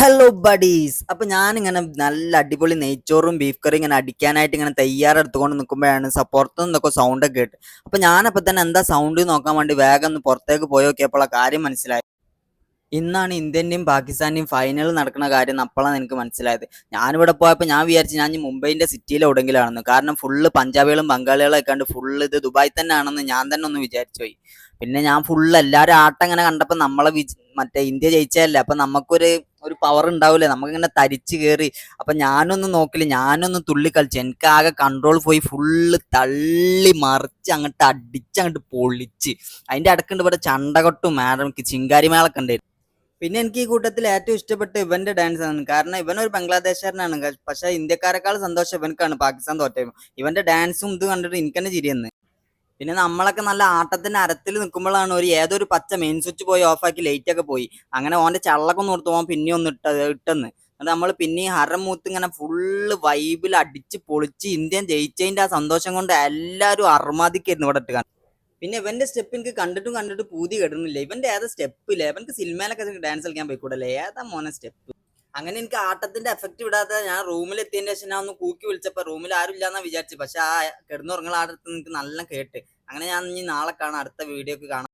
Hello buddies. അപ്പൊ ഞാനിങ്ങനെ നല്ല അടിപൊളി നെയ്ച്ചോറും ബീഫ് കറി ഇങ്ങനെ അടിക്കാനായിട്ട് ഇങ്ങനെ തയ്യാറെടുത്തുകൊണ്ട് നിൽക്കുമ്പോഴാണ് പുറത്തു നിന്നൊക്കെ സൗണ്ട് ഒക്കെ കേട്ട്. അപ്പൊ ഞാനപ്പോ തന്നെ എന്താ സൗണ്ട് നോക്കാൻ വേണ്ടി വേഗം ഒന്ന് പുറത്തേക്ക് പോയി നോക്കിയപ്പോൾ ആ കാര്യം മനസ്സിലായി. ഇന്നാണ് ഇന്ത്യൻ്റെയും പാകിസ്ഥാൻ്റെയും ഫൈനൽ നടക്കുന്ന കാര്യം അപ്പോഴാണ് എനിക്ക് മനസ്സിലായത്. ഞാനിവിടെ പോയപ്പോൾ ഞാൻ വിചാരിച്ചു ഞാൻ ഈ മുംബൈൻ്റെ സിറ്റിയിൽ എവിടെയെങ്കിലാണെന്ന്. കാരണം ഫുള്ള് പഞ്ചാബികളും ബംഗാളികളും ഒക്കെ കണ്ട് ഫുള്ള് ഇത് ദുബായ് തന്നെ ആണെന്ന് ഞാൻ തന്നെ ഒന്ന് വിചാരിച്ചു പോയി. പിന്നെ ഞാൻ ഫുള്ള് എല്ലാവരും ആട്ടം ഇങ്ങനെ കണ്ടപ്പോൾ നമ്മളെ മറ്റേ ഇന്ത്യ ജയിച്ചതല്ലേ, അപ്പം നമുക്കൊരു പവർ ഉണ്ടാവില്ലേ, നമുക്കിങ്ങനെ തരിച്ച് കയറി. അപ്പം ഞാനൊന്നും നോക്കില്ല, ഞാനൊന്ന് തുള്ളി കളിച്ചു. എനിക്കാകെ കൺട്രോൾ പോയി ഫുള്ള് തള്ളി മറിച്ച് അങ്ങോട്ട് അടിച്ചങ്ങോട്ട് പൊളിച്ച്. അതിൻ്റെ ഇടക്കുണ്ട് ഇവിടെ ചണ്ടകൊട്ടും മാഡം ചിങ്കാരി മേളൊക്കെ ഉണ്ടായിരുന്നു. പിന്നെ എനിക്ക് ഈ കൂട്ടത്തിൽ ഏറ്റവും ഇഷ്ടപ്പെട്ട ഇവന്റെ ഡാൻസ് ആണ്. കാരണം ഇവൻ ഒരു ബംഗ്ലാദേശുകാരനാണ്, പക്ഷെ ഇന്ത്യക്കാരെക്കാൾ സന്തോഷം ഇവനക്കാണ് പാകിസ്ഥാൻ തോറ്റത്. ഇവന്റെ ഡാൻസും ഇത് കണ്ടിട്ട് എനിക്ക് തന്നെ ചിരിയെന്ന്. പിന്നെ നമ്മളൊക്കെ നല്ല ആട്ടത്തിന്റെ അരത്തിൽ നിൽക്കുമ്പോഴാണ് ഏതൊരു പച്ച മെയിൻ സ്വിച്ച് പോയി ഓഫാക്കി ലൈറ്റ് ഒക്കെ പോയി. അങ്ങനെ ഓന്റെ ചള്ളൊക്കെ ഒന്ന് കൊടുത്തു, പോകാൻ പിന്നെ ഒന്ന് ഇട്ടെന്ന്. എന്നിട്ട് നമ്മൾ പിന്നെ ഹരം മൂത്ത് ഇങ്ങനെ ഫുള്ള് വൈബിൽ അടിച്ച് പൊളിച്ച് ഇന്ത്യൻ ജയിച്ചതിന്റെ ആ സന്തോഷം കൊണ്ട് എല്ലാവരും അർമാദിക്കായിരുന്നു ഇവിടെ ഇട്ട്. പിന്നെ ഇവന്റെ സ്റ്റെപ്പ് എനിക്ക് കണ്ടിട്ടും കണ്ടിട്ട് പൂതി കെടുന്നില്ല. ഇവന്റെ ഏതാ സ്റ്റെപ്പില്ലേ, ഇവനക്ക് സിനിമയിലൊക്കെ ഡാൻസ് കളിക്കാൻ പോയിക്കൂടല്ലേ, ഏതാ മോനെ സ്റ്റെപ്പ്. അങ്ങനെ എനിക്ക് ആട്ടത്തിന്റെ എഫക്റ്റ് വിടാതെ ഞാൻ റൂമിൽ എത്തിയതിന്റെ ശേഷം ഞാൻ ഒന്ന് കൂക്കി വിളിച്ചപ്പോ റൂമിൽ ആരും ഇല്ലാന്നാ വിചാരിച്ചു. പക്ഷെ ആ കിടന്നുറങ്ങുന്ന ആടത്ത് എനിക്ക് നല്ല കേട്ട്. അങ്ങനെ ഞാൻ ഇനി നാളെ കാണാം, അടുത്ത വീഡിയോക്ക് കാണാം.